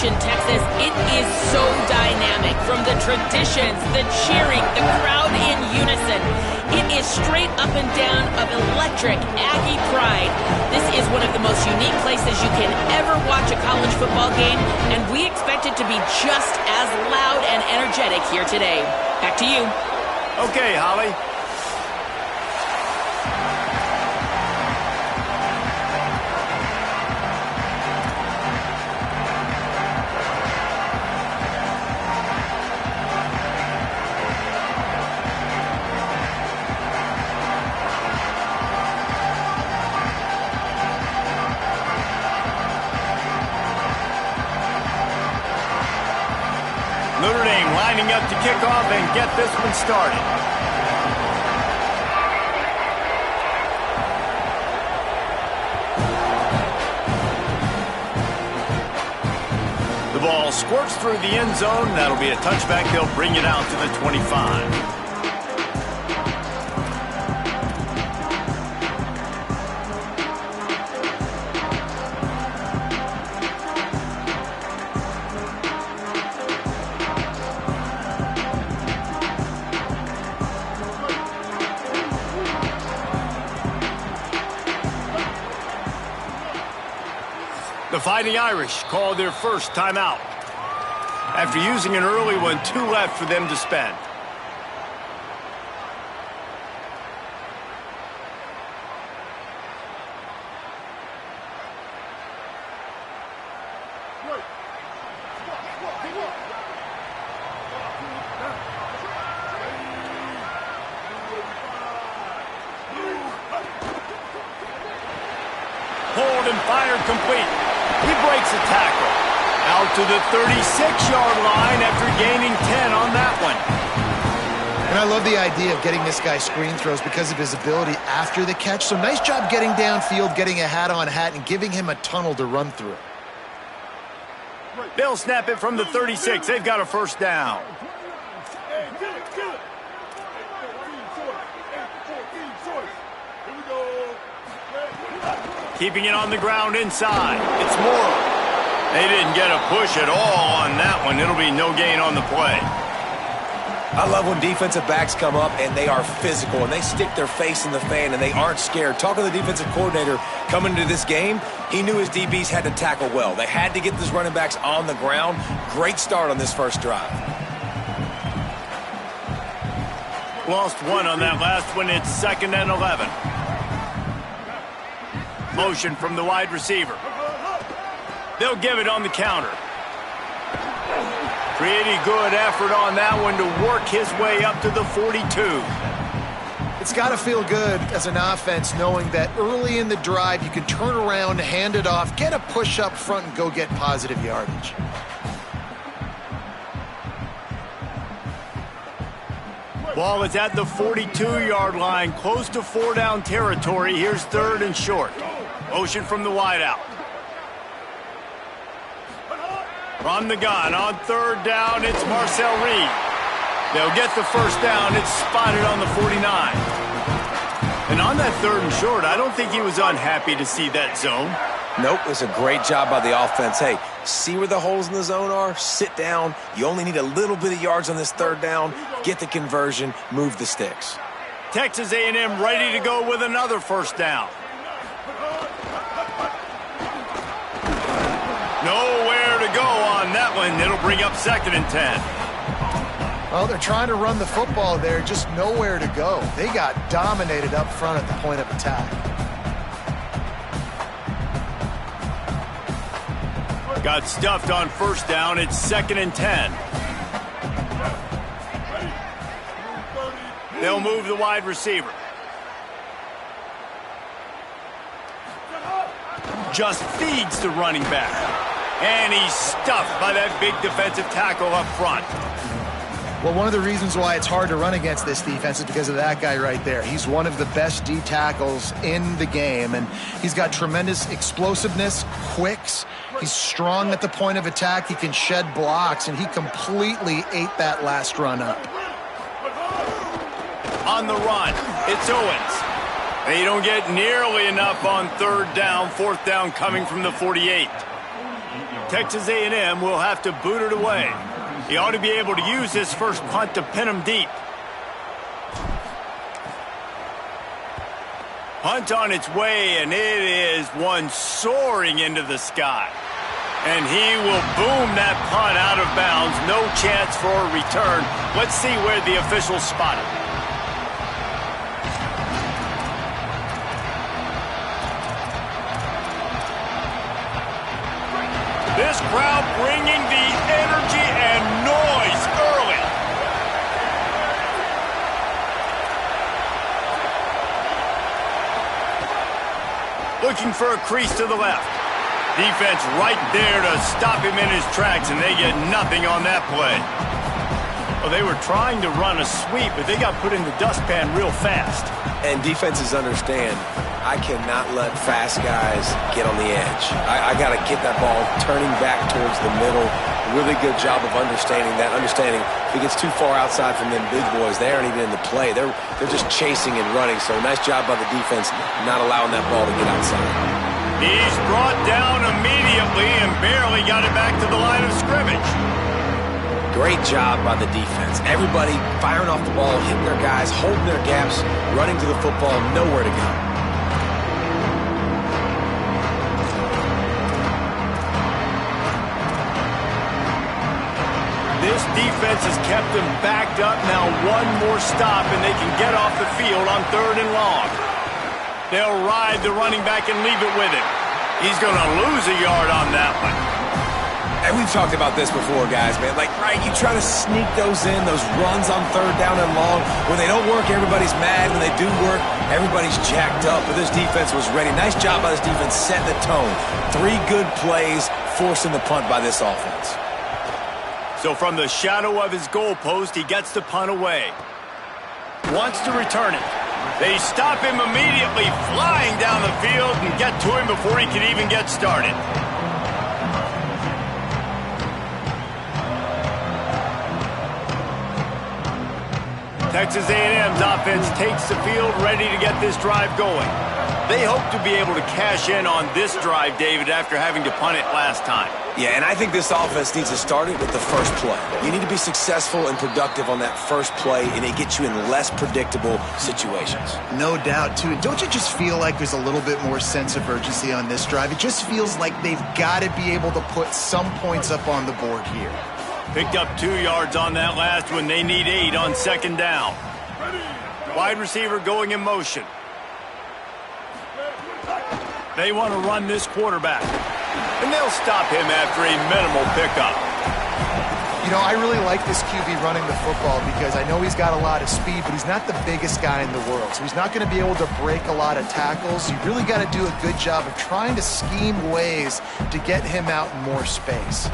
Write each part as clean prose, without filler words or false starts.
Station, Texas, it is so dynamic. From the traditions, the cheering, the crowd in unison. It is straight up and down of electric Aggie pride. This is one of the most unique places you can ever watch a college football game, and we expect it to be just as loud and energetic here today. Back to you. Okay, Holly. Notre Dame lining up to kick off and get this one started. The ball squirts through the end zone. That'll be a touchback. They'll bring it out to the 25. The Fighting Irish called their first timeout after using an early one, 2 left for them to spend. Hold and fire complete. He breaks a tackle. Out to the 36-yard line after gaining 10 on that one. And I love the idea of getting this guy screen throws because of his ability after the catch. So nice job getting downfield, getting a hat-on-hat, and giving him a tunnel to run through. They'll snap it from the 36. They've got a first down. Keeping it on the ground inside. It's Morrow. They didn't get a push at all on that one. It'll be no gain on the play. I love when defensive backs come up and they are physical and they stick their face in the fan and they aren't scared. Talking to the defensive coordinator coming into this game, he knew his DBs had to tackle well. They had to get these running backs on the ground. Great start on this first drive. Lost one on that last one. It's 2nd and 11. Motion from the wide receiver. They'll give it on the counter. Pretty good effort on that one to work his way up to the 42. It's got to feel good as an offense knowing that early in the drive you can turn around, hand it off, get a push up front, and go get positive yardage. Ball is at the 42-yard line, close to 4-down territory. Here's 3rd and short. Motion from the wideout. From the gun on 3rd down, it's Marcel Reed. They'll get the first down. It's spotted on the 49. And on that 3rd and short, I don't think he was unhappy to see that zone. Nope, it's a great job by the offense. Hey, see where the holes in the zone are? Sit down. You only need a little bit of yards on this 3rd down. Get the conversion. Move the sticks. Texas A&M ready to go with another first down. Nowhere to go on that one. It'll bring up 2nd and 10. Well, they're trying to run the football there, just nowhere to go. They got dominated up front at the point of attack. Got stuffed on first down. It's 2nd and 10. They'll move the wide receiver. Just feeds the running back. And he's stuffed by that big defensive tackle up front. Well, one of the reasons why it's hard to run against this defense is because of that guy right there. He's one of the best D tackles in the game, and he's got tremendous explosiveness, quicks. He's strong at the point of attack. He can shed blocks, and he completely ate that last run up. On the run, it's Owens. They don't get nearly enough on 3rd down, 4th down coming from the 48. Texas A&M will have to boot it away. He ought to be able to use his first punt to pin him deep. Punt on its way, and it is one soaring into the sky. And he will boom that punt out of bounds. No chance for a return. Let's see where the officials spot it. This crowd bringing the energy and noise early. Looking for a crease to the left. Defense right there to stop him in his tracks, and they get nothing on that play. Well, they were trying to run a sweep, but they got put in the dustpan real fast. And defenses understand, I cannot let fast guys get on the edge. I got to get that ball turning back towards the middle. Really good job of understanding that. Understanding if he gets too far outside from them big boys, they aren't even in the play. They're just chasing and running. So nice job by the defense not allowing that ball to get outside. He's brought down immediately and barely got it back to the line of scrimmage. Great job by the defense. Everybody firing off the ball, hitting their guys, holding their gaps, running to the football, nowhere to go. This defense has kept them backed up. Now one more stop and they can get off the field on 3rd and long. They'll ride the running back and leave it with him. He's going to lose a yard on that one. And we've talked about this before, guys, man. Like, right, you try to sneak those in, those runs on 3rd down and long. When they don't work, everybody's mad. When they do work, everybody's jacked up. But this defense was ready. Nice job by this defense setting the tone. 3 good plays, forcing the punt by this offense. So from the shadow of his goalpost, he gets the punt away. Wants to return it. They stop him immediately, flying down the field and get to him before he can even get started. Texas A&M's offense takes the field, ready to get this drive going. They hope to be able to cash in on this drive, David, after having to punt it last time. Yeah, and I think this offense needs to start it with the first play. You need to be successful and productive on that first play, and it gets you in less predictable situations. No doubt, too. Don't you just feel like there's a little bit more sense of urgency on this drive? It just feels like they've got to be able to put some points up on the board here. Picked up 2 yards on that last one. They need 8 on 2nd down. Wide receiver going in motion. They want to run this quarterback. And they'll stop him after a minimal pickup. You know, I really like this QB running the football because I know he's got a lot of speed, but he's not the biggest guy in the world. So he's not going to be able to break a lot of tackles. You really got to do a good job of trying to scheme ways to get him out in more space.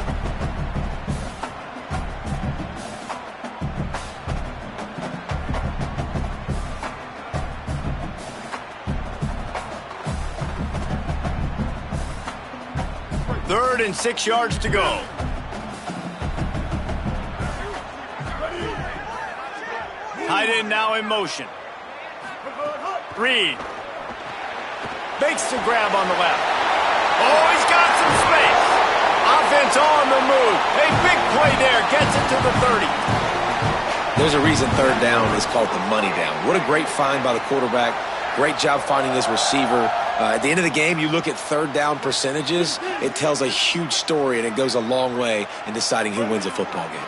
Third and 6 yards to go. Tight end now in motion. Reed makes the grab on the left. Oh, he's got some space. Offense on the move. A big play there. Gets it to the 30. There's a reason 3rd down is called the money down. What a great find by the quarterback. Great job finding his receiver. At the end of the game, you look at 3rd down percentages. It tells a huge story, and it goes a long way in deciding who wins a football game.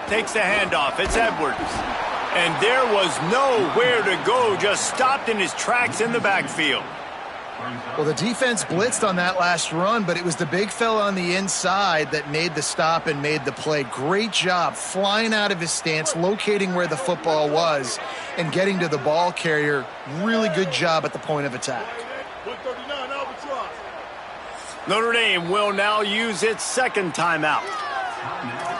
Takes the handoff. It's Edwards. And there was nowhere to go. Just stopped in his tracks in the backfield. Well, the defense blitzed on that last run, but it was the big fella on the inside that made the stop and made the play. Great job flying out of his stance, locating where the football was, and getting to the ball carrier. Really good job at the point of attack. Notre Dame will now use its 2nd timeout.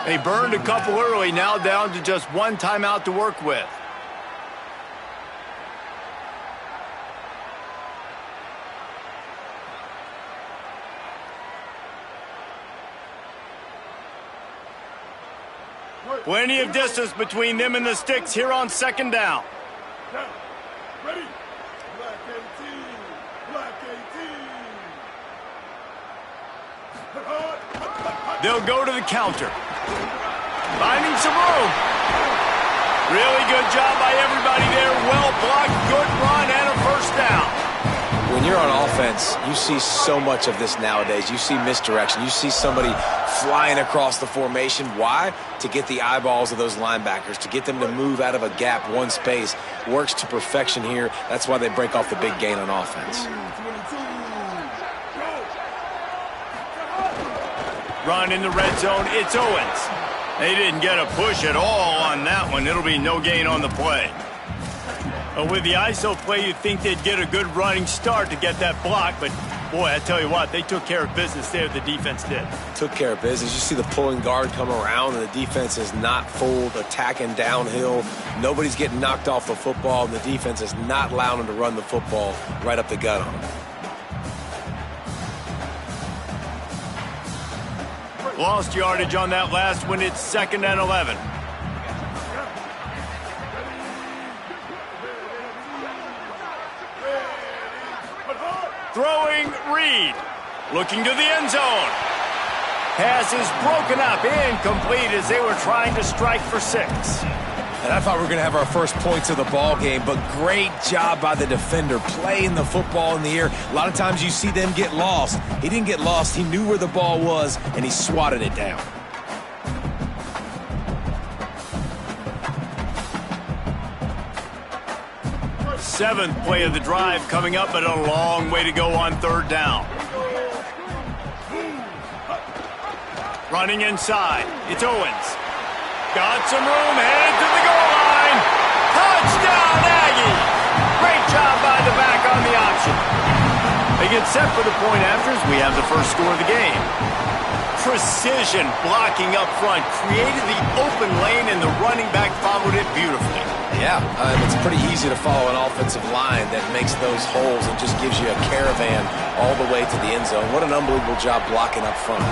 They burned a couple early, now down to just 1 timeout to work with. Plenty of distance between them and the sticks here on 2nd down. Ready? Black 18. Black 18. They'll go to the counter. Finding some room. Really good job by everybody there. Well blocked, good run, and a first down. When you're on offense, you see so much of this nowadays. You see misdirection. You see somebody flying across the formation. Why? To get the eyeballs of those linebackers, to get them to move out of a gap, one space. Works to perfection here. That's why they break off the big gain on offense. Run in the red zone. It's Owens. They didn't get a push at all on that one. It'll be no gain on the play. With the ISO play, you'd think they'd get a good running start to get that block, but boy, I tell you what, they took care of business there, the defense did. Took care of business. You see the pulling guard come around, and the defense is not fooled, attacking downhill. Nobody's getting knocked off the football, and the defense is not allowing them to run the football right up the gut on them. Lost yardage on that last one. It's 2nd and 11. Throwing Reed. Looking to the end zone. Pass is broken up. Incomplete as they were trying to strike for 6. And I thought we were going to have our first points of the ball game, but great job by the defender playing the football in the air. A lot of times you see them get lost. He didn't get lost. He knew where the ball was, and he swatted it down. Seventh play of the drive coming up, but a long way to go on 3rd down. Running inside. It's Owens. Got some room, headed to the goal line. Touchdown, Aggie! Great job by the back on the option. They get set for the point afters. We have the first score of the game. Precision blocking up front created the open lane, and the running back followed it beautifully. Yeah, it's pretty easy to follow an offensive line that makes those holes and just gives you a caravan all the way to the end zone. What an unbelievable job blocking up front.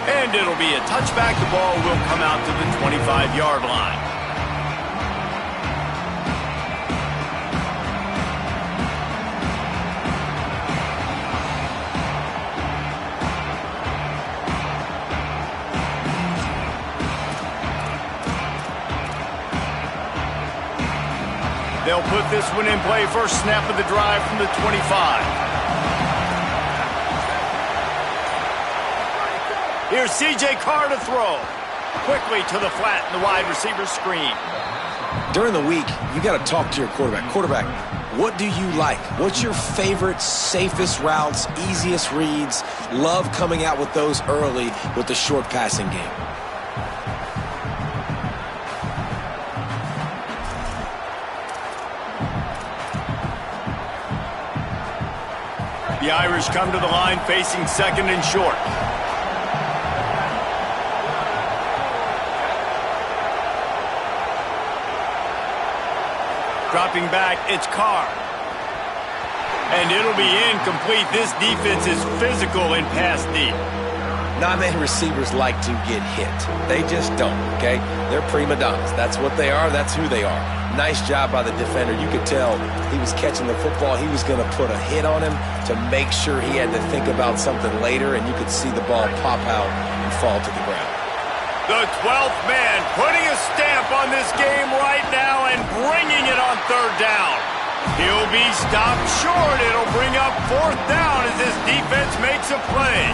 And it'll be a touchback. The ball will come out to the 25-yard line. They'll put this one in play. First snap of the drive from the 25. Here's C.J. Carr to throw. Quickly to the flat and the wide receiver screen. During the week, you got to talk to your quarterback. Quarterback, what do you like? What's your favorite, safest routes, easiest reads? Love coming out with those early with the short passing game. The Irish come to the line facing 2nd and short. Dropping back, it's Carr. And it'll be incomplete. This defense is physical in pass deep. Non-man receivers like to get hit. They just don't, okay? They're prima donnas. That's what they are. That's who they are. Nice job by the defender. You could tell he was catching the football. He was going to put a hit on him to make sure he had to think about something later, and you could see the ball pop out and fall to the ground. The 12th man putting a stamp on this game right now and bringing it on 3rd down. He'll be stopped short. It'll bring up 4th down as this defense makes a play.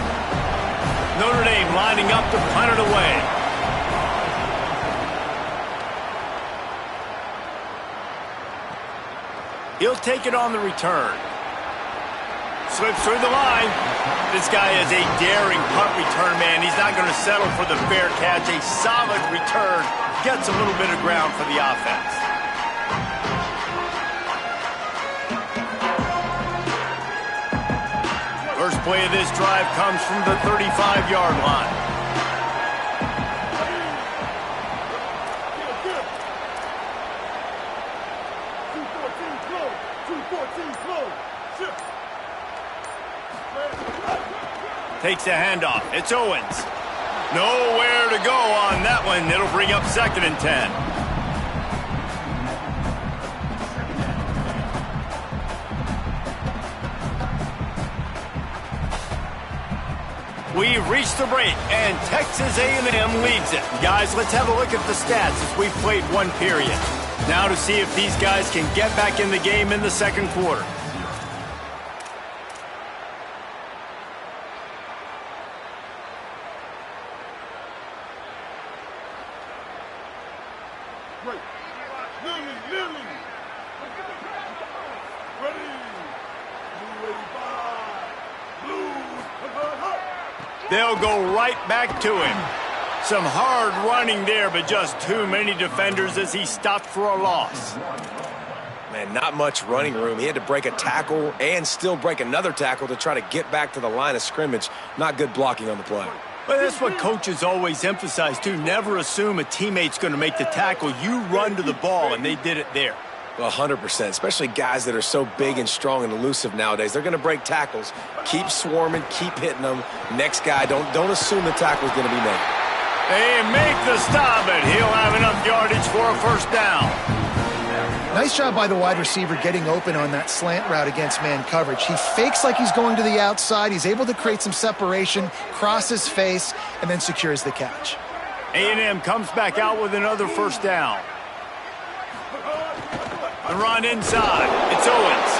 Notre Dame lining up to punt it away. He'll take it on the return. Slips through the line. This guy is a daring punt return man. He's not going to settle for the fair catch. A solid return. Gets a little bit of ground for the offense. First play of this drive comes from the 35-yard line. Takes a handoff. It's Owens. Nowhere to go on that one. It'll bring up 2nd and 10. We've reached the break, and Texas A&M leads it. Guys, let's have a look at the stats as we've played one period. Now to see if these guys can get back in the game in the second quarter. They'll go right back to him. Some hard running there, but just too many defenders as he stopped for a loss. Man, not much running room. He had to break a tackle and still break another tackle to try to get back to the line of scrimmage. Not good blocking on the play. But that's what coaches always emphasize, too. Never assume a teammate's going to make the tackle. You run to the ball, and they did it there. 100%, especially guys that are so big and strong and elusive nowadays. They're going to break tackles. Keep swarming, keep hitting them. Next guy, don't assume the tackle's going to be made. They make the stop, and he'll have enough yardage for a first down. Nice job by the wide receiver getting open on that slant route against man coverage. He fakes like he's going to the outside. He's able to create some separation, cross his face, and then secures the catch. A&M comes back out with another first down. The run inside. It's Owens.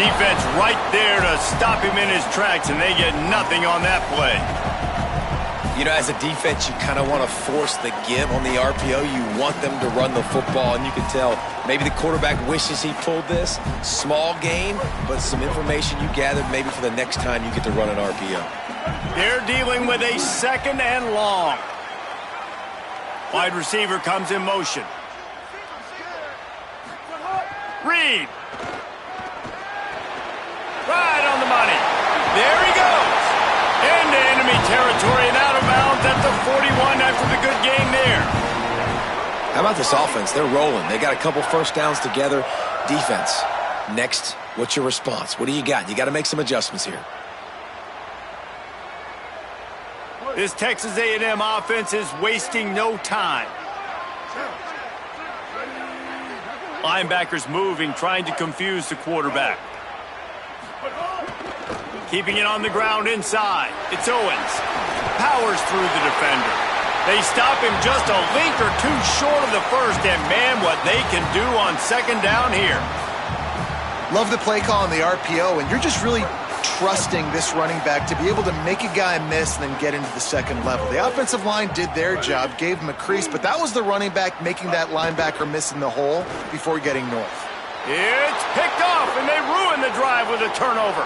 Defense right there to stop him in his tracks, and they get nothing on that play. You know, as a defense, you kind of want to force the give on the RPO. You want them to run the football, and you can tell maybe the quarterback wishes he pulled this. Small gain, but some information you gathered maybe for the next time you get to run an RPO. They're dealing with a second and long. Wide receiver comes in motion. Reed. Right on the money. There he goes. Into enemy territory and out of bounds at the 41 after the good game there. How about this offense? They're rolling. They got a couple first downs together. Defense. Next, what's your response? What do you got? You got to make some adjustments here. This Texas A&M offense is wasting no time. Linebackers moving, trying to confuse the quarterback. Keeping it on the ground inside. It's Owens. Powers through the defender. They stop him just a link or two short of the first, and man, what they can do on second down here. Love the play call on the RPO, and you're just really trusting this running back to be able to make a guy miss and then get into the second level. The offensive line did their job, gave him a crease, but that was the running back making that linebacker miss in the hole before getting north. It's picked off, and they ruin the drive with a turnover.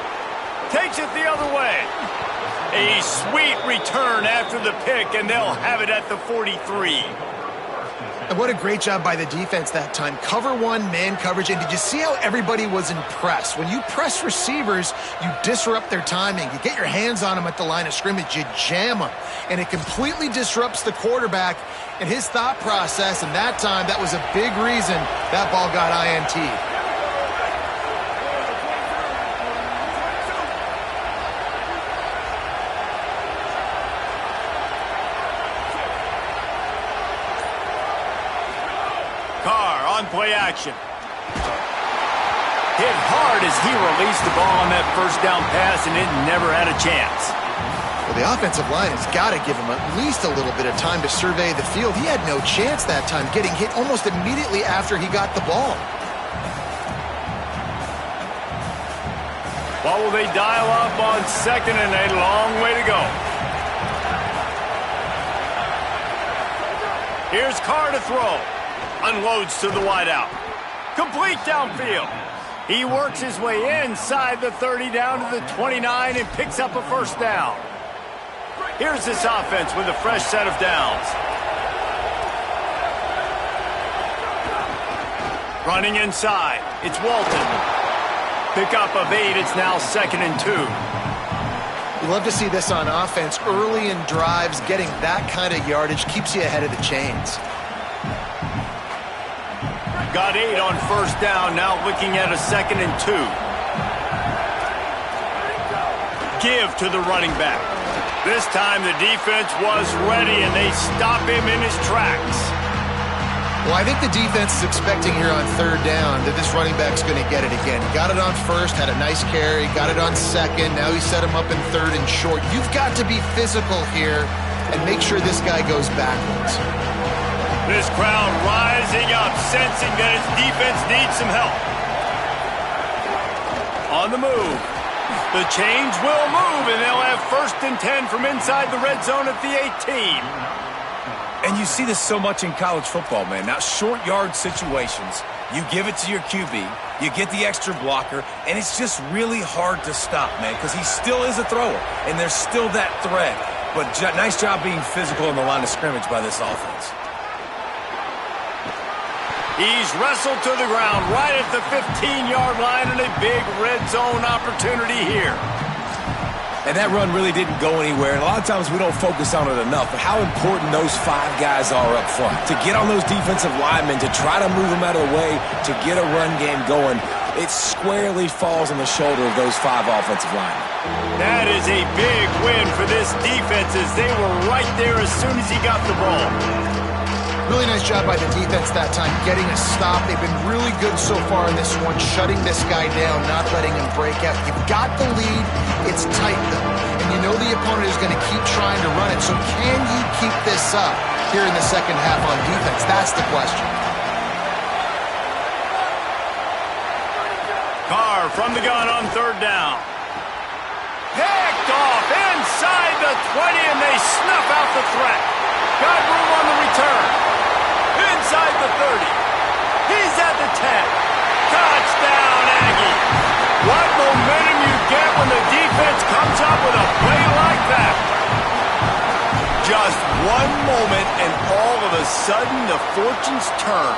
Takes it the other way. A sweet return after the pick, and they'll have it at the 43. And what a great job by the defense that time. Cover one, man coverage, and did you see how everybody was impressed? When you press receivers, you disrupt their timing. You get your hands on them at the line of scrimmage, you jam them, and it completely disrupts the quarterback and his thought process, and that time, that was a big reason that ball got INT. Play action. Hit hard as he released the ball on that first down pass, and it never had a chance. Well, the offensive line has got to give him at least a little bit of time to survey the field. He had no chance that time, getting hit almost immediately after he got the ball. What will they dial up on second, and a long way to go. Here's Carr to throw. Unloads to the wideout. Complete downfield. He works his way inside the 30 down to the 29 and picks up a first down. Here's this offense with a fresh set of downs. Running inside. It's Walton. Pickup of 8. It's now 2nd and 2. You love to see this on offense. Early in drives, getting that kind of yardage keeps you ahead of the chains. Got 8 on first down, now looking at a 2nd and 2. Give to the running back. This time the defense was ready, and they stop him in his tracks. Well, I think the defense is expecting here on third down that this running back's going to get it again. Got it on first, had a nice carry, got it on second. Now he set him up in third and short. You've got to be physical here and make sure this guy goes backwards. This crowd rising up, sensing that its defense needs some help. On the move. The chains will move, and they'll have 1st and 10 from inside the red zone at the 18. And you see this so much in college football, man. Now, short yard situations, you give it to your QB, you get the extra blocker, and it's just really hard to stop, man, because he still is a thrower, and there's still that threat. But nice job being physical in the line of scrimmage by this offense. He's wrestled to the ground right at the 15-yard line, and a big red zone opportunity here. And that run really didn't go anywhere. And a lot of times we don't focus on it enough, but how important those 5 guys are up front. To get on those defensive linemen, to try to move them out of the way, to get a run game going, it squarely falls on the shoulder of those 5 offensive linemen. That is a big win for this defense as they were right there as soon as he got the ball. Really nice job by the defense that time, getting a stop. They've been really good so far in this one, shutting this guy down, not letting him break out. You've got the lead. It's tight, though. And you know the opponent is going to keep trying to run it. So can you keep this up here in the second half on defense? That's the question. Carr from the gun on third down. Picked off inside the 20, and they snuff out the threat. Got room on the return. Inside the 30. He's at the 10. Touchdown, Aggie. What momentum you get when the defense comes up with a play like that. Just one moment, and all of a sudden, the fortunes turn.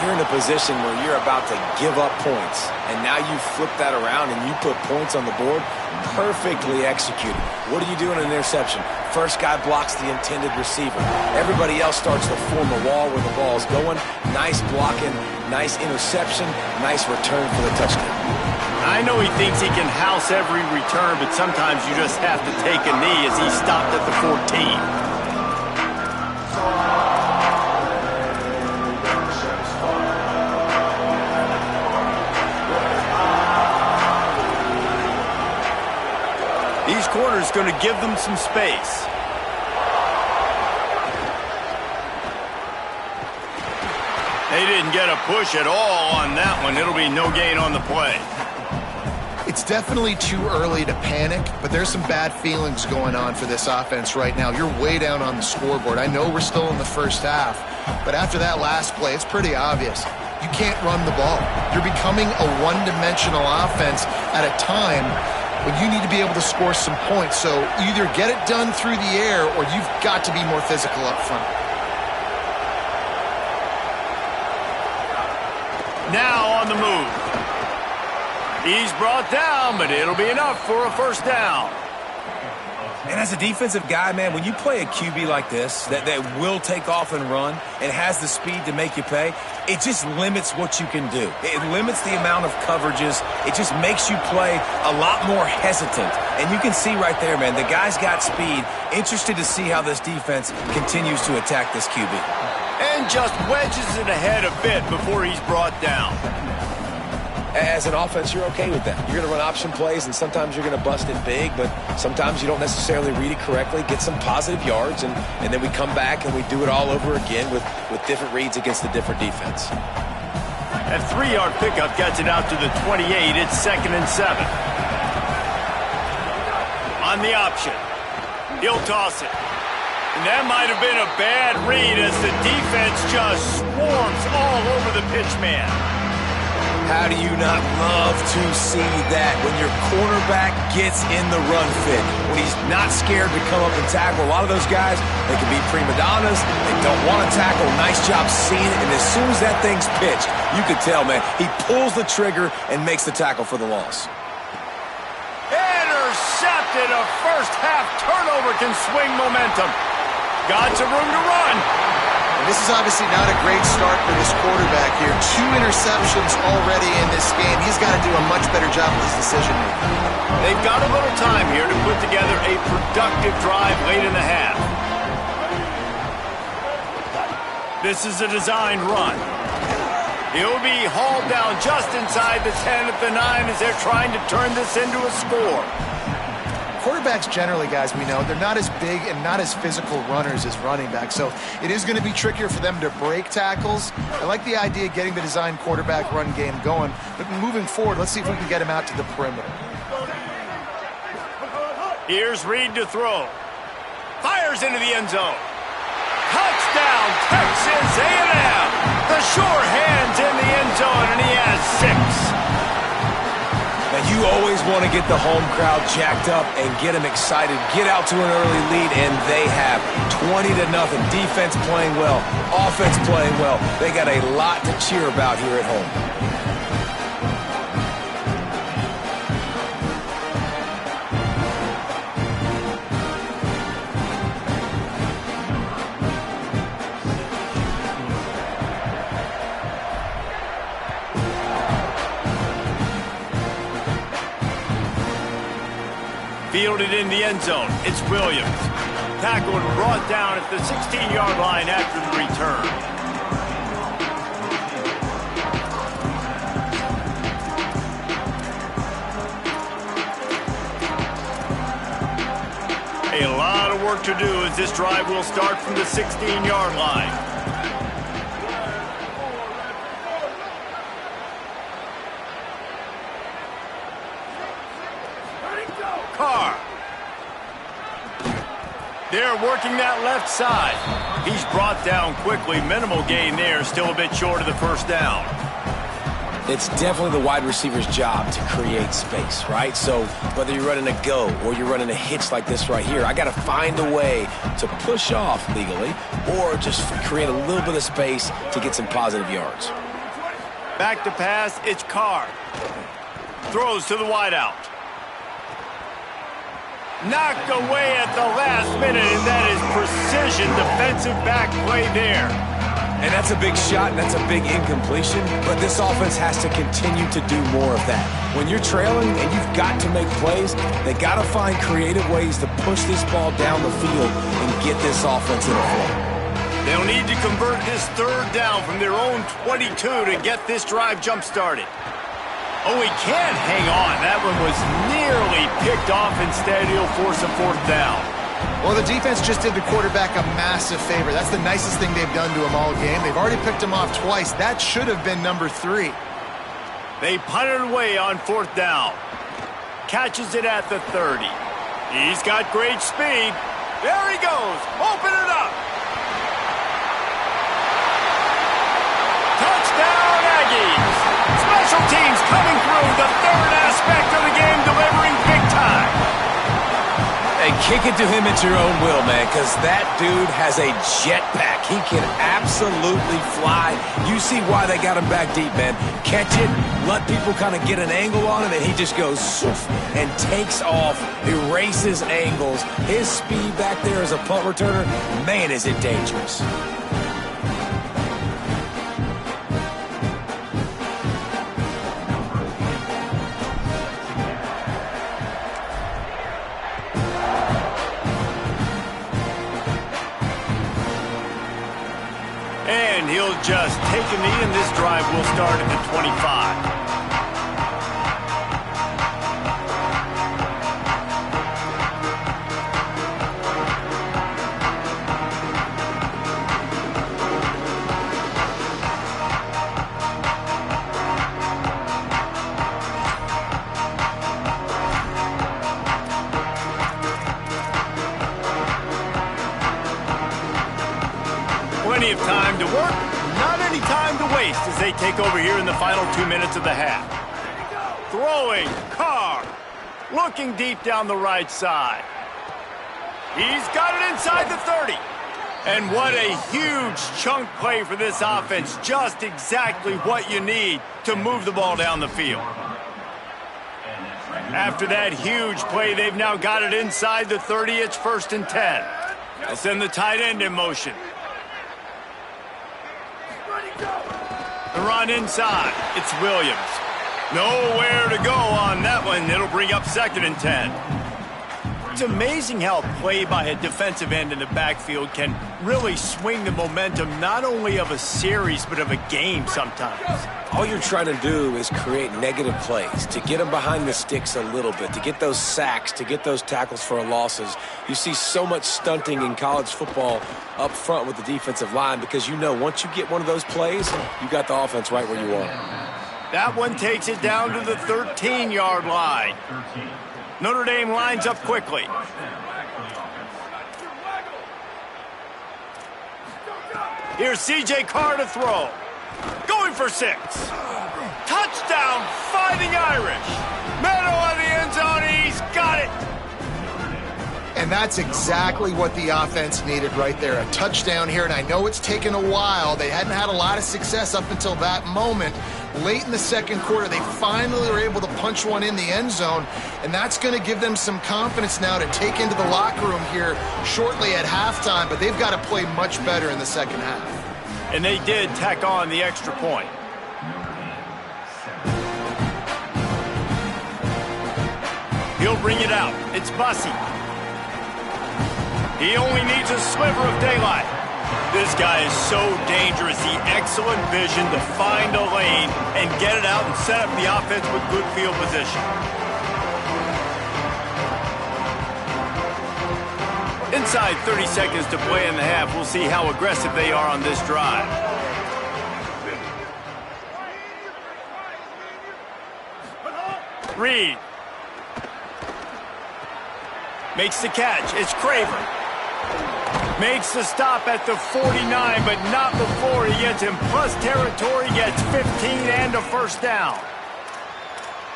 You're in a position where you're about to give up points, and now you flip that around and you put points on the board. Perfectly executed. What do you do in an interception? First guy blocks the intended receiver. Everybody else starts to form a wall where the ball's going. Nice blocking, nice interception, nice return for the touchdown. I know he thinks he can house every return, but sometimes you just have to take a knee as he stopped at the 14. These corners going to give them some space. They didn't get a push at all on that one. It'll be no gain on the play. It's definitely too early to panic, but there's some bad feelings going on for this offense right now. You're way down on the scoreboard. I know we're still in the first half, but after that last play, it's pretty obvious. You can't run the ball. You're becoming a one-dimensional offense at a time when you need to be able to score some points. So either get it done through the air or you've got to be more physical up front. Now on the move. He's brought down, but it'll be enough for a first down. And as a defensive guy, man, when you play a QB like this that will take off and run and has the speed to make you pay, it just limits what you can do. It limits the amount of coverages. It just makes you play a lot more hesitant. And you can see right there, man, the guy's got speed. Interested to see how this defense continues to attack this QB. And just wedges it ahead a bit before he's brought down. As an offense, you're okay with that. You're going to run option plays, and sometimes you're going to bust it big, but sometimes you don't necessarily read it correctly, get some positive yards, and then we come back and we do it all over again with different reads against the different defense. That 3-yard pickup gets it out to the 28. It's 2nd and 7. On the option. He'll toss it. And that might have been a bad read as the defense just swarms all over the pitch man. How do you not love to see that when your cornerback gets in the run fit, when he's not scared to come up and tackle? A lot of those guys, they can be prima donnas, they don't want to tackle. Nice job seeing it, and as soon as that thing's pitched, you could tell, man, he pulls the trigger and makes the tackle for the loss. Intercepted. A first-half turnover can swing momentum. Got some room to run. And this is obviously not a great start for this quarterback here. 2 interceptions already in this game. He's got to do a much better job with his decision-making. They've got a little time here to put together a productive drive late in the half. This is a designed run. He'll be hauled down just inside the 10 at the 9 as they're trying to turn this into a score. Quarterbacks generally, guys, we know, they're not as big and not as physical runners as running backs, so it is going to be trickier for them to break tackles. I like the idea of getting the designed quarterback run game going, but moving forward, let's see if we can get him out to the perimeter. Here's Reed to throw. Fires into the end zone. Touchdown, Texas A&M! The sure hands in the end zone, and he has 6. Now, you always want to get the home crowd jacked up and get them excited, get out to an early lead, and they have 20-0. Defense playing well, offense playing well. They got a lot to cheer about here at home. Fielded in the end zone. It's Williams. Tackled and brought down at the 16-yard line after the return. A lot of work to do as this drive will start from the 16-yard line. They're working that left side. He's brought down quickly. Minimal gain there. Still a bit short of the first down. It's definitely the wide receiver's job to create space, right? So whether you're running a go or you're running a hitch like this right here, I got to find a way to push off legally or just create a little bit of space to get some positive yards. Back to pass. It's Carr. Throws to the wideout. Knocked away at the last minute, and that is precision defensive back play there. And that's a big shot, and that's a big incompletion, but this offense has to continue to do more of that. When you're trailing and you've got to make plays, they got to find creative ways to push this ball down the field and get this offense in a flow. They'll need to convert this third down from their own 22 to get this drive jump-started. Oh, he can't hang on. That one was nearly picked off. Instead, he'll force a fourth down. Well, the defense just did the quarterback a massive favor. That's the nicest thing they've done to him all game. They've already picked him off twice. That should have been number 3. They punted away on fourth down. Catches it at the 30. He's got great speed. There he goes. Open it up. Touchdown, Aggies. Special teams coming through, the third aspect of the game, delivering big time. Hey, kick it to him at your own will, man, because that dude has a jetpack. He can absolutely fly. You see why they got him back deep, man. Catch it, let people kind of get an angle on him, and he just goes and takes off, erases angles. His speed back there as a punt returner, man, is it dangerous. And he'll just take a knee, and this drive will start at the 25. Plenty of time to work, not any time to waste as they take over here in the final 2 minutes of the half. Throwing, Carr, looking deep down the right side. He's got it inside the 30. And what a huge chunk play for this offense, just exactly what you need to move the ball down the field. After that huge play, they've now got it inside the 30. It's 1st and 10. They'll send the tight end in motion. The run inside. It's Williams. Nowhere to go on that one. It'll bring up 2nd and 10. It's amazing how a play by a defensive end in the backfield can really swing the momentum not only of a series but of a game sometimes. All you're trying to do is create negative plays, to get them behind the sticks a little bit, to get those sacks, to get those tackles for losses. You see so much stunting in college football up front with the defensive line because you know once you get one of those plays, you got the offense right where you want it. That one takes it down to the 13-yard line. Notre Dame lines up quickly. Here's C.J. Carr to throw. Going for 6. Touchdown, Fighting Irish. Middle of the end zone, he's got it. And that's exactly what the offense needed right there, a touchdown here. And I know it's taken a while. They hadn't had a lot of success up until that moment. Late in the second quarter, they finally were able to punch one in the end zone, and that's going to give them some confidence now to take into the locker room here shortly at halftime, but they've got to play much better in the second half. And they did tack on the extra point. He'll bring it out. It's Bussey. He only needs a sliver of daylight. This guy is so dangerous. The excellent vision to find a lane and get it out and set up the offense with good field position. Inside 30 seconds to play in the half. We'll see how aggressive they are on this drive. Reed. Makes the catch. It's Craver. Makes the stop at the 49, but not before he gets in plus territory, gets 15 and a first down.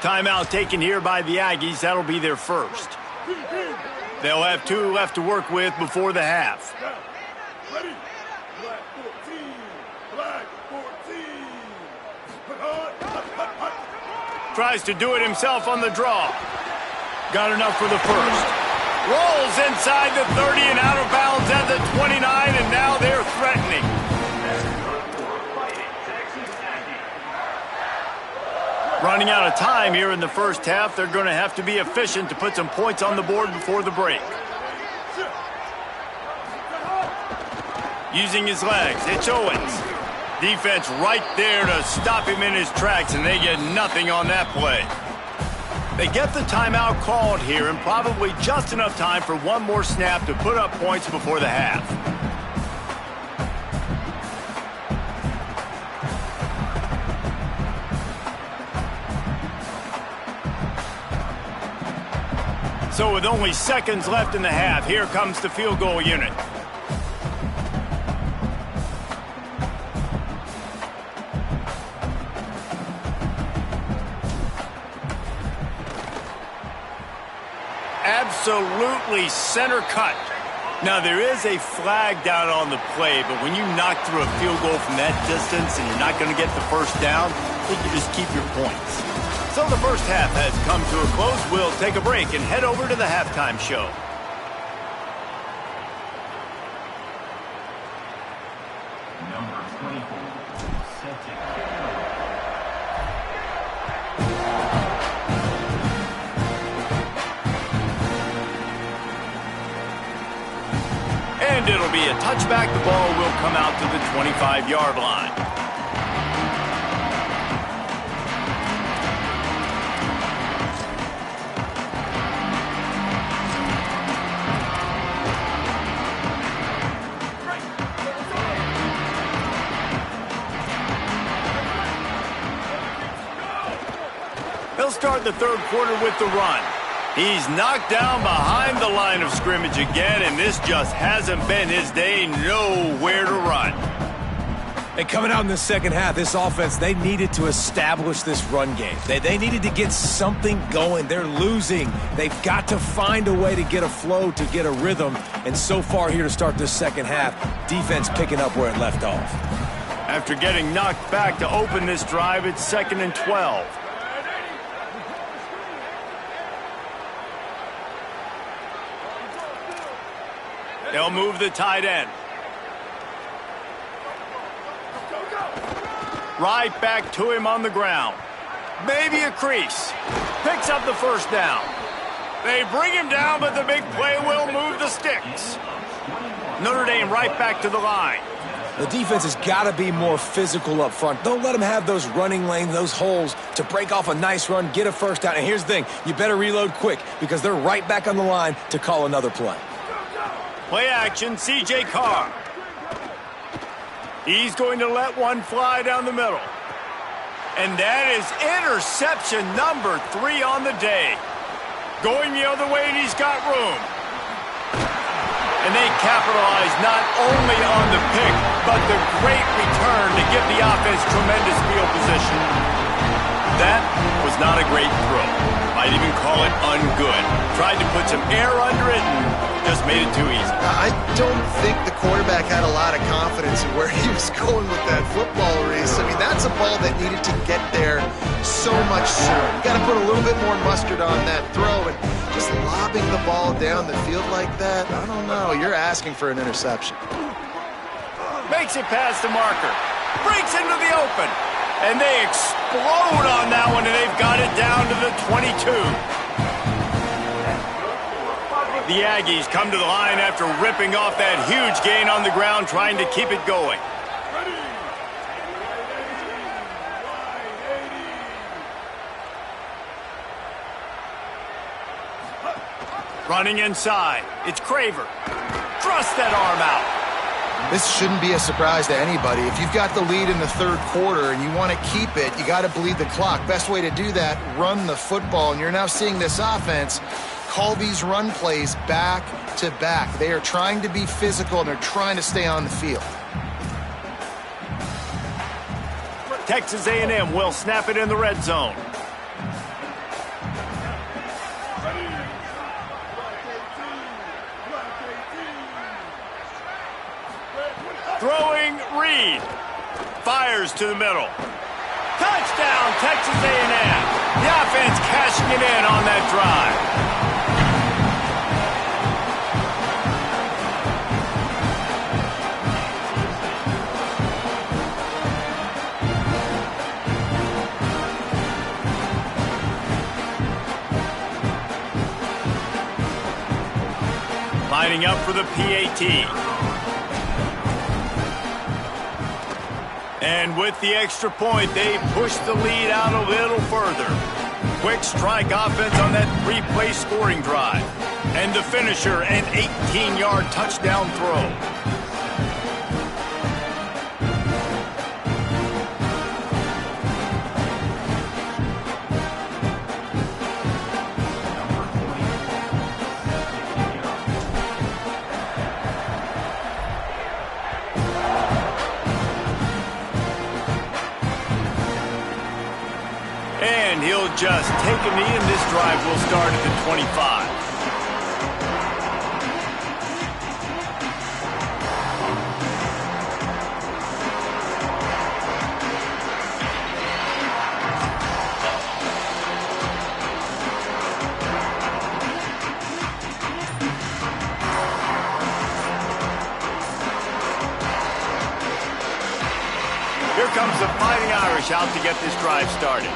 Timeout taken here by the Aggies. That'll be their first. They'll have 2 left to work with before the half. Tries to do it himself on the draw. Got enough for the first. Rolls inside the 30 and out of bounds at the 29, and now they're threatening. Running out of time here in the first half. They're going to have to be efficient to put some points on the board before the break. Using his legs, it's Owens. Defense right there to stop him in his tracks, and they get nothing on that play. They get the timeout called here, and probably just enough time for one more snap to put up points before the half. So with only seconds left in the half, here comes the field goal unit. Absolutely center cut. Now, there is a flag down on the play, but when you knock through a field goal from that distance and you're not going to get the first down, I think you just keep your points. So the first half has come to a close. We'll take a break and head over to the halftime show. Number 24, set to carry. And it'll be a touchback. The ball will come out to the 25-yard line. They'll start the third quarter with the run. He's knocked down behind the line of scrimmage again, and this just hasn't been his day. Nowhere to run. And coming out in the second half, this offense, they needed to establish this run game. They needed to get something going. They're losing. They've got to find a way to get a flow, to get a rhythm. And so far here to start this second half, defense picking up where it left off. After getting knocked back to open this drive, it's 2nd and 12. They'll move the tight end. Right back to him on the ground. Maybe a crease. Picks up the first down. They bring him down, but the big play will move the sticks. Notre Dame right back to the line. The defense has got to be more physical up front. Don't let them have those running lanes, those holes to break off a nice run, get a first down. And here's the thing, you better reload quick because they're right back on the line to call another play. Play action, C.J. Carr. He's going to let one fly down the middle. And that is interception number 3 on the day. Going the other way, and he's got room. And they capitalize not only on the pick, but the great return to give the offense tremendous field position. That was not a great throw. Might even call it ungood. Tried to put some air under it and just made it too easy. I don't think the quarterback had a lot of confidence in where he was going with that football, Reese. I mean, that's a ball that needed to get there so much sooner. You got to put a little bit more mustard on that throw, and just lobbing the ball down the field like that, I don't know. You're asking for an interception. Makes it past the marker. Breaks into the open. And they explode on that one, and they've got it down to the 22. The Aggies come to the line after ripping off that huge gain on the ground, trying to keep it going. Running inside. It's Craver. Thrust that arm out. This shouldn't be a surprise to anybody. If you've got the lead in the third quarter and you want to keep it, you got to bleed the clock. Best way to do that, run the football. And you're now seeing this offense call these run plays back to back. They are trying to be physical, and they're trying to stay on the field. Texas A&M will snap it in the red zone. Throwing, Reed. Fires to the middle. Touchdown, Texas A&M. The offense cashing it in on that drive. Lining up for the PAT. And with the extra point, they push the lead out a little further. Quick strike offense on that 3-play scoring drive. And the finisher, an 18-yard touchdown throw. And he'll just take a knee, and this drive will start at the 25. Here comes the Fighting Irish out to get this drive started.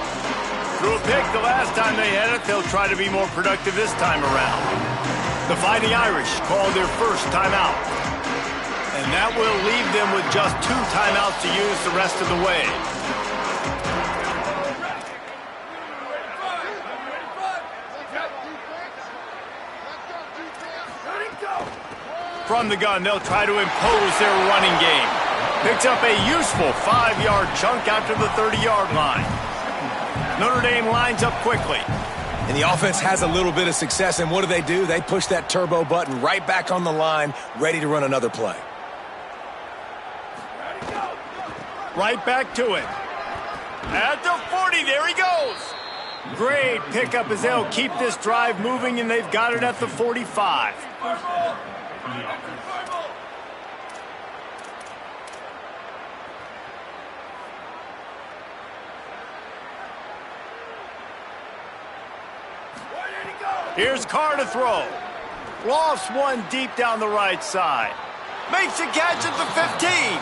Threw a pick the last time they had it. They'll try to be more productive this time around. The Fighting Irish call their first timeout. And that will leave them with just 2 timeouts to use the rest of the way. From the gun, they'll try to impose their running game. Picks up a useful 5-yard chunk after the 30-yard line. Notre Dame lines up quickly. And the offense has a little bit of success, and what do? They push that turbo button right back on the line, ready to run another play. Right back to it. At the 40, there he goes. Great pickup as they'll keep this drive moving, and they've got it at the 45. Here's Carr to throw. Lofts one deep down the right side. Makes a catch at the 15.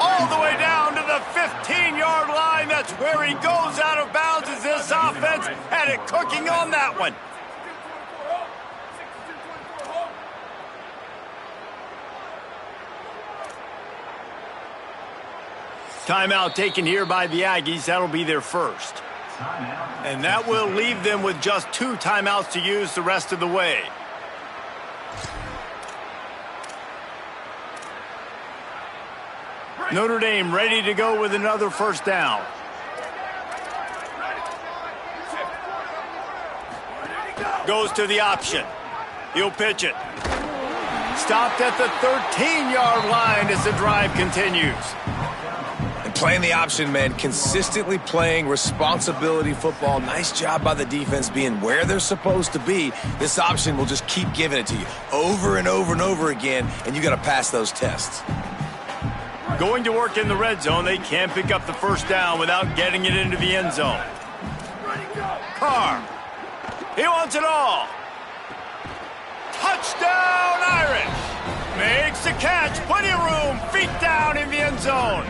All the way down to the 15-yard line. That's where he goes out of bounds as this offense had it cooking on that one. Timeout taken here by the Aggies. That'll be their first. And that will leave them with just 2 timeouts to use the rest of the way. Notre Dame ready to go with another first down. Goes to the option. He'll pitch it. Stopped at the 13-yard line as the drive continues. And playing the option, man, consistently playing responsibility football. Nice job by the defense being where they're supposed to be. This option will just keep giving it to you over and over and over again, and you got to pass those tests. Going to work in the red zone. They can't pick up the first down without getting it into the end zone. Carr. He wants it all. Touchdown, Irish. Makes the catch. Plenty of room. Feet down in the end zone.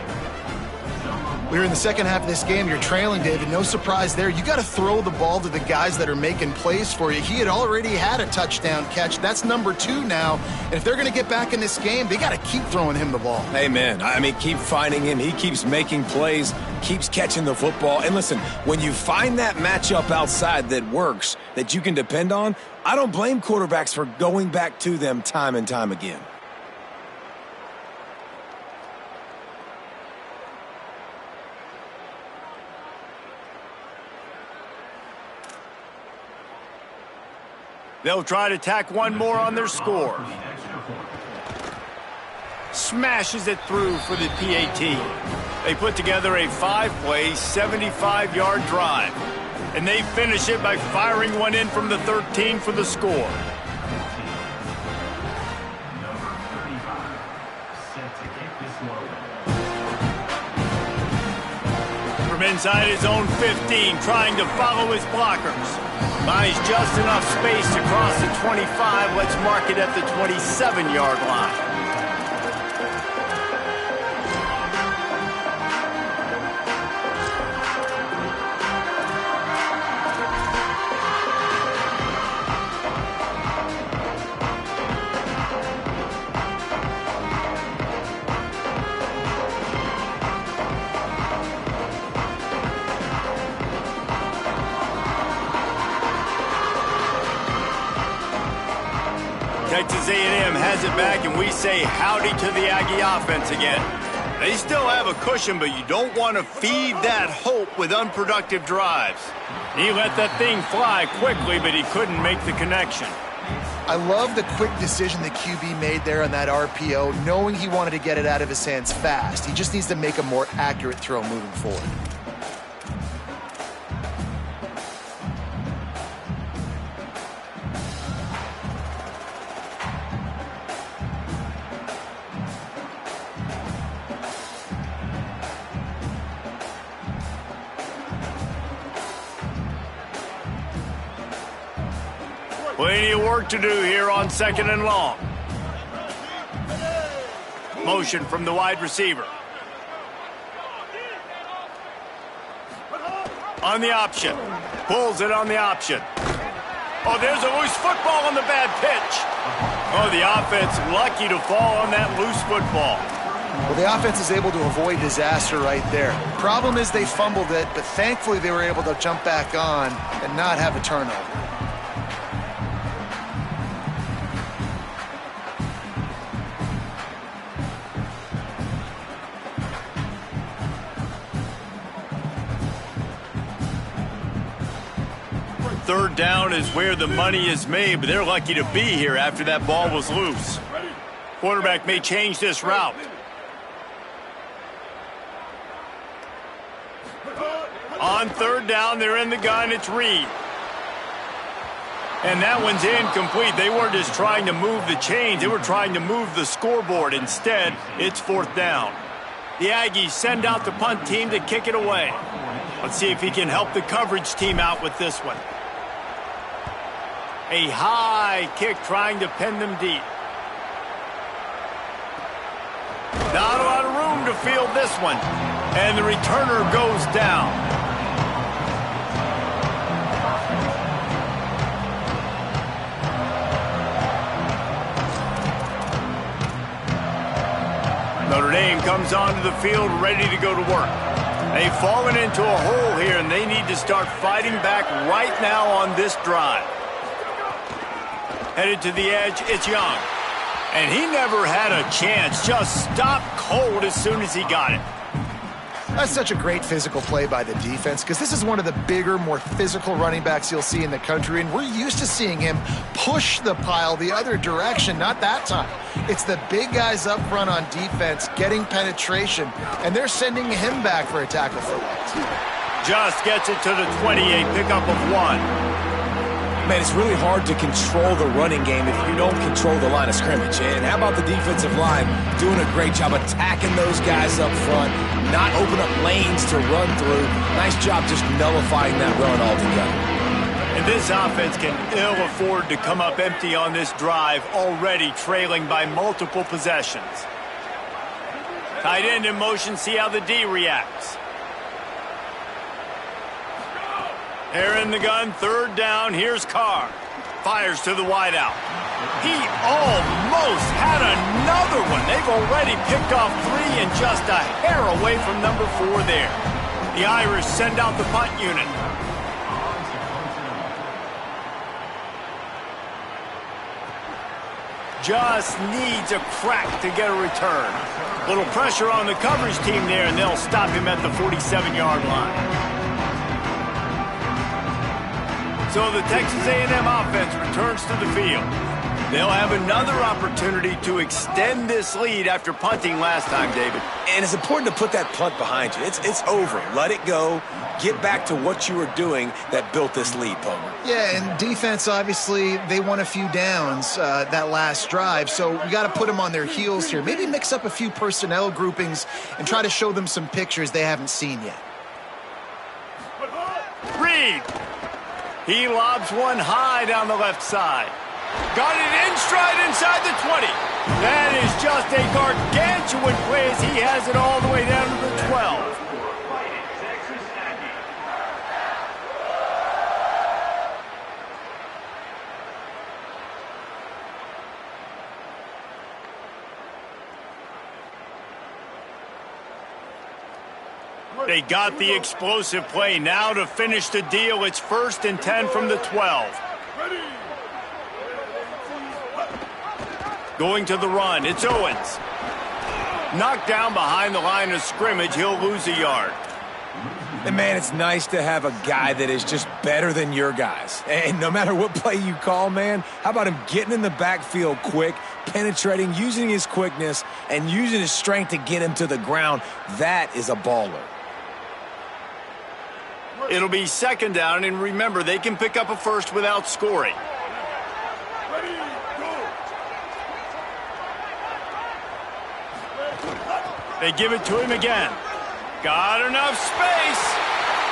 We're in the second half of this game. You're trailing, David. No surprise there. You got to throw the ball to the guys that are making plays for you. He had already had a touchdown catch. That's number 2 now. And if they're going to get back in this game, they got to keep throwing him the ball. Amen. I mean, keep finding him. He keeps making plays, keeps catching the football. And listen, when you find that matchup outside that works, that you can depend on, I don't blame quarterbacks for going back to them time and time again. They'll try to tack one more on their score. Smashes it through for the PAT. They put together a 5-play, 75-yard drive. And they finish it by firing one in from the 13 for the score. Number 35, set to kick this one. From inside his own 15, trying to follow his blockers. Buys just enough space to cross the 25. Let's mark it at the 27-yard line. Texas A&M has it back, and we say howdy to the Aggie offense again. They still have a cushion, but you don't want to feed that hope with unproductive drives. He let that thing fly quickly, but he couldn't make the connection. I love the quick decision the QB made there on that RPO, knowing he wanted to get it out of his hands fast. He just needs to make a more accurate throw moving forward. Plenty of work to do here on 2nd and long. Motion from the wide receiver. On the option. Pulls it on the option. Oh, there's a loose football on the bad pitch. Oh, the offense lucky to fall on that loose football. Well, the offense is able to avoid disaster right there. Problem is they fumbled it, but thankfully they were able to jump back on and not have a turnover. Third down is where the money is made, but they're lucky to be here after that ball was loose. Quarterback may change this route. On third down, they're in the gun. It's Reed. And that one's incomplete. They weren't just trying to move the chains. They were trying to move the scoreboard. Instead, it's 4th down. The Aggies send out the punt team to kick it away. Let's see if he can help the coverage team out with this one. A high kick trying to pin them deep. Not a lot of room to field this one. And the returner goes down. Notre Dame comes onto the field ready to go to work. They've fallen into a hole here, and they need to start fighting back right now on this drive. Headed to the edge, it's Young. And he never had a chance. Just stopped cold as soon as he got it. That's such a great physical play by the defense because this is one of the bigger, more physical running backs you'll see in the country, and we're used to seeing him push the pile the other direction. Not that time. It's the big guys up front on defense getting penetration, and they're sending him back for a tackle for loss. Just gets it to the 28, pickup of 1. Man, it's really hard to control the running game if you don't control the line of scrimmage. And how about the defensive line doing a great job attacking those guys up front, not open up lanes to run through. Nice job just nullifying that run altogether. And this offense can ill afford to come up empty on this drive, already trailing by multiple possessions. Tight end in motion, see how the D reacts. They're in the gun, third down, here's Carr. Fires to the wideout. He almost had another one. They've already picked off 3 and just a hair away from number 4 there. The Irish send out the punt unit. Just needs a crack to get a return. Little pressure on the coverage team there, and they'll stop him at the 47-yard line. So the Texas A&M offense returns to the field. They'll have another opportunity to extend this lead after punting last time, David. And it's important to put that punt behind you. It's over. Let it go. Get back to what you were doing that built this lead, Palmer. Yeah, and defense, obviously, they won a few downs that last drive, so we got to put them on their heels here. Maybe mix up a few personnel groupings and try to show them some pictures they haven't seen yet. Reed. He lobs one high down the left side. Got it in stride inside the 20. That is just a gargantuan play as he has it all the way down to the 12. They got the explosive play. Now to finish the deal, it's 1st and 10 from the 12. Going to the run, it's Owens. Knocked down behind the line of scrimmage, he'll lose a yard. And man, it's nice to have a guy that is just better than your guys. And no matter what play you call, man, how about him getting in the backfield quick, penetrating, using his quickness, and using his strength to get him to the ground? That is a baller. It'll be 2nd down, and remember, they can pick up a first without scoring. They give it to him again. Got enough space.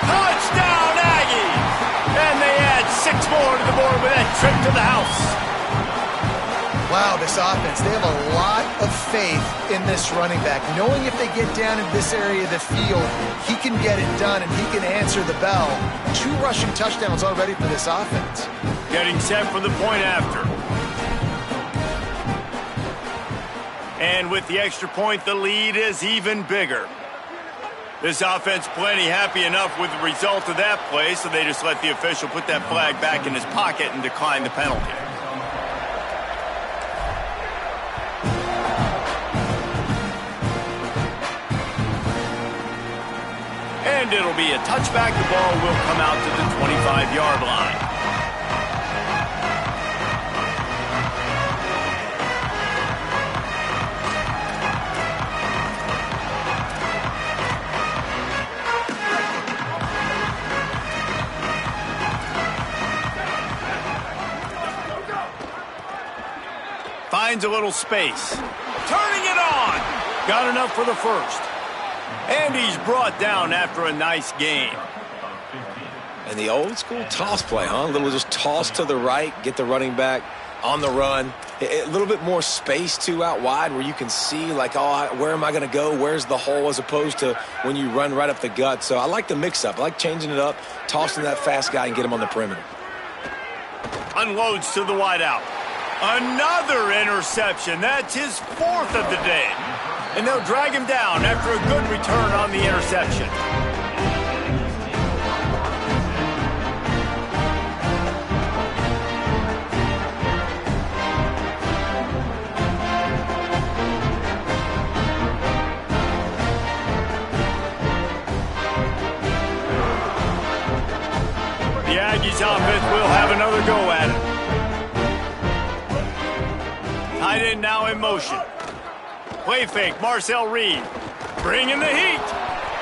Touchdown, Aggies! And they add 6 more to the board with that trip to the house. Wow, this offense, they have a lot of faith in this running back. Knowing if they get down in this area of the field, he can get it done and he can answer the bell. 2 rushing touchdowns already for this offense. Getting set for the point after. And with the extra point, the lead is even bigger. This offense plenty happy enough with the result of that play, so they just let the official put that flag back in his pocket and decline the penalty. And it'll be a touchback. The ball will come out to the 25-yard line. Finds a little space. Turning it on. Got enough for the first. And he's brought down after a nice gain. And the old school toss play, huh? A little just toss to the right, get the running back on the run. A little bit more space, too, out wide where you can see, like, oh, where am I going to go? Where's the hole, as opposed to when you run right up the gut. So I like the mix-up. I like changing it up, tossing that fast guy and get him on the perimeter. Unloads to the wideout. Another interception. That's his 4th of the day. And they'll drag him down after a good return on the interception. The Aggies offense will have another go at it. Tight end now in motion. Play fake, Marcel Reed. Bringing the heat.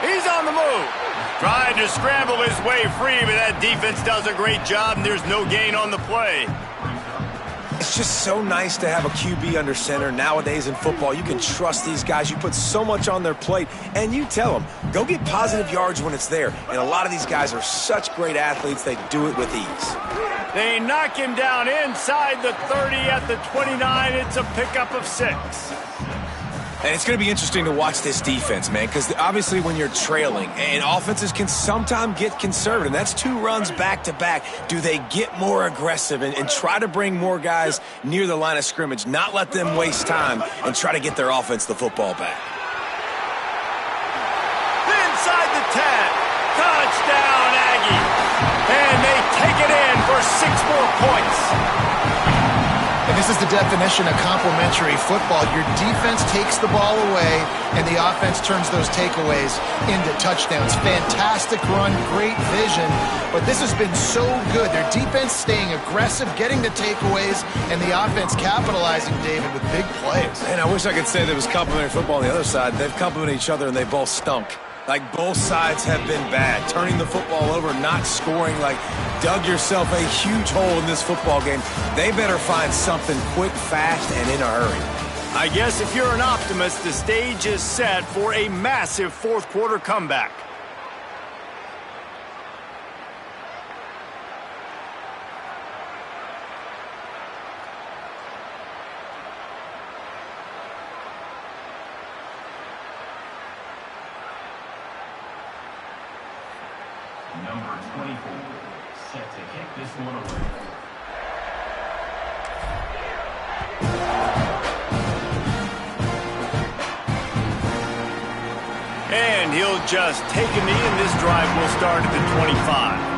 He's on the move. Trying to scramble his way free, but that defense does a great job, and there's no gain on the play. It's just so nice to have a QB under center. Nowadays in football, you can trust these guys. You put so much on their plate, and you tell them, go get positive yards when it's there. And a lot of these guys are such great athletes, they do it with ease. They knock him down inside the 30 at the 29. It's a pickup of 6. And it's going to be interesting to watch this defense, man, because obviously when you're trailing, and offenses can sometimes get conservative. That's 2 runs back-to-back. Do they get more aggressive and try to bring more guys near the line of scrimmage, not let them waste time, and try to get their offense the football back? Inside the 10. Touchdown, Aggie. And they take it in for 6 more points. And this is the definition of complementary football. Your defense takes the ball away, and the offense turns those takeaways into touchdowns. Fantastic run, great vision, but this has been so good. Their defense staying aggressive, getting the takeaways, and the offense capitalizing, David, with big plays. And I wish I could say there was complementary football on the other side. They've complemented each other, and they both stunk. Like, both sides have been bad. Turning the football over, not scoring, like, dug yourself a huge hole in this football game. They better find something quick, fast, and in a hurry. I guess if you're an optimist, the stage is set for a massive fourth-quarter comeback. Number 24, set to kick this one away. And he'll just take a knee, and this drive will start at the 25.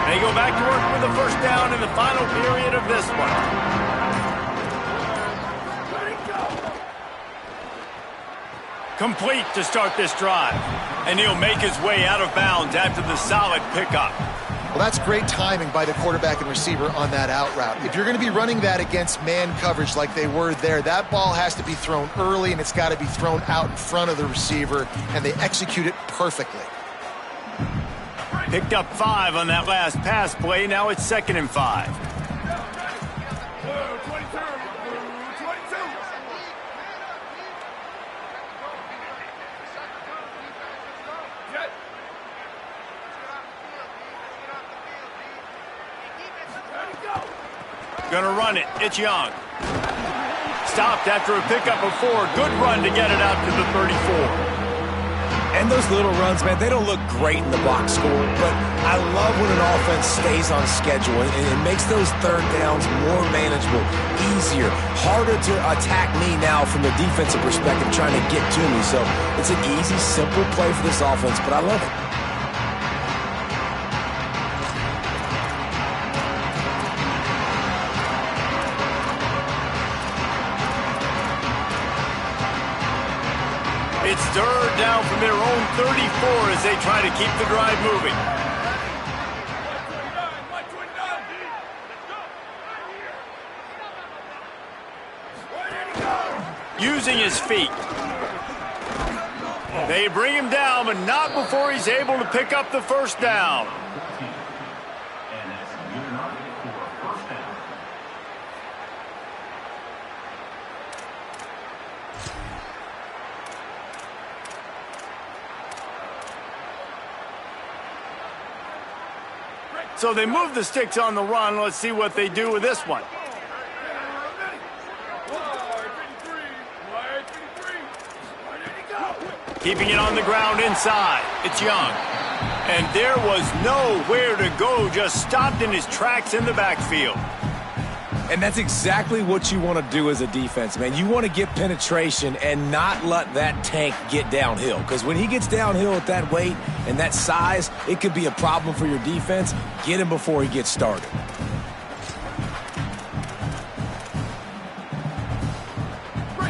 They go back to work with a first down in the final period of this one. Complete to start this drive. And he'll make his way out of bounds after the solid pickup. Well, that's great timing by the quarterback and receiver on that out route. If you're going to be running that against man coverage like they were there, that ball has to be thrown early, and it's got to be thrown out in front of the receiver, and they execute it perfectly. Picked up 5 on that last pass play. Now it's 2nd and 5. Gonna run it. It's Young. Stopped after a pickup of 4. Good run to get it out to the 34. And those little runs, man, they don't look great in the box score, but I love when an offense stays on schedule, and it makes those third downs more manageable, easier, harder to attack me now from the defensive perspective trying to get to me. So it's an easy, simple play for this offense, but I love it. It's 3rd down from their own 34 as they try to keep the drive moving. Using his feet. They bring him down, but not before he's able to pick up the first down. And that's good enough for a first down. So they move the sticks on the run. Let's see what they do with this one. Keeping it on the ground inside. It's Young. And there was nowhere to go, just stopped in his tracks in the backfield. And that's exactly what you want to do as a defense, man. You want to get penetration and not let that tank get downhill. Because when he gets downhill at that weight and that size, it could be a problem for your defense. Get him before he gets started.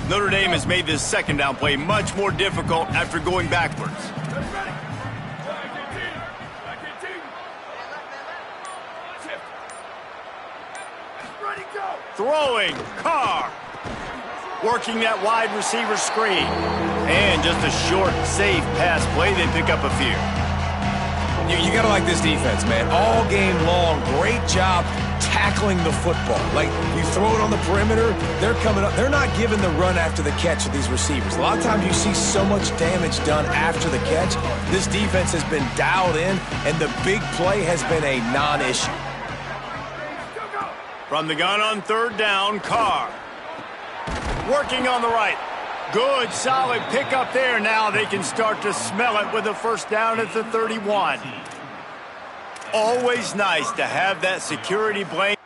Notre Dame has made this second down play much more difficult after going backwards. Throwing, Carr. Working that wide receiver screen. And just a short, safe pass play. They pick up a few. You got to like this defense, man. All game long, great job tackling the football. Like, you throw it on the perimeter, they're coming up. They're not giving the run after the catch of these receivers. A lot of times you see so much damage done after the catch. This defense has been dialed in, and the big play has been a non-issue. From the gun on third down, Carr. Working on the right. Good, solid pickup there. Now they can start to smell it with a first down at the 31. Always nice to have that security blanket.